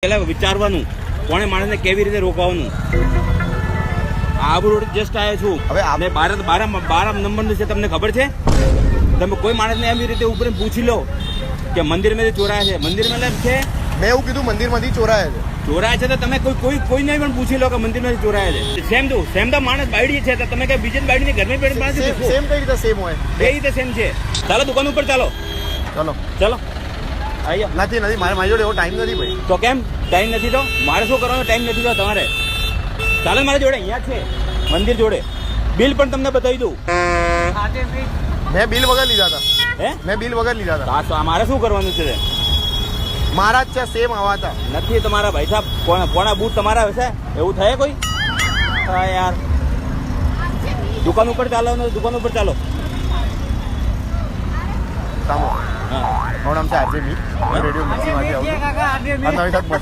પહેલા વિચારવાનું કોણે માણસને કેવી રીતે રોકવાનું. આબુ રોડ જસ્ટ આવ્યો છું. હવે આપણે બાર નંબરનું છે, તમને ખબર છે? તમે કોઈ માણસને એવી રીતે ઉપર પૂછી લો કે મંદિરમાં ચોરાયા છે. મંદિરમાં છે, મેં એવું કીધું મંદિરમાંથી ચોરાયા છે. ચોરાયા છે તો તમે કોઈને પણ પૂછી લો કે મંદિરમાં ચોરાયા છે. સેમ તો માણસ બાયડી છે, તો તમે કઈ બીજે બાયડી ઘરની પેડ માણસ સેમ કઈ રીતે સેમ હોય? બે રીતે સેમ છે. ચાલો દુકાન ઉપર ચાલો. ચલો આયો નથી મારી જોડે એવો ટાઈમ નથી ભાઈ. તો કેમ ટાઈમ નથી? તો મારે શું કરવાનો ટાઈમ નથી? તો તમારે ચાલો મારી જોડે અહીંયા છે મંદિર જોડે. બિલ પણ તમને બતાવી દઉં. મેં બિલ વગર લીધા હતા. હે? મેં બિલ વગર લીધા હતા. તો મારે શું કરવાનું છે? મારા જ છે, સેમ આવા હતા. નથી તમારા ભાઈ સાહેબ, કોના બૂટ તમારા હશે? એવું થાય કોઈ? હા યાર, દુકાન ઉપર ચાલો ને, દુકાન ઉપર ચાલો. સામો હા, મારું નામ છે આરજે મી. રેડિયો મિક્સીમાંથી આવું છું. અને તમારી સાથે મજા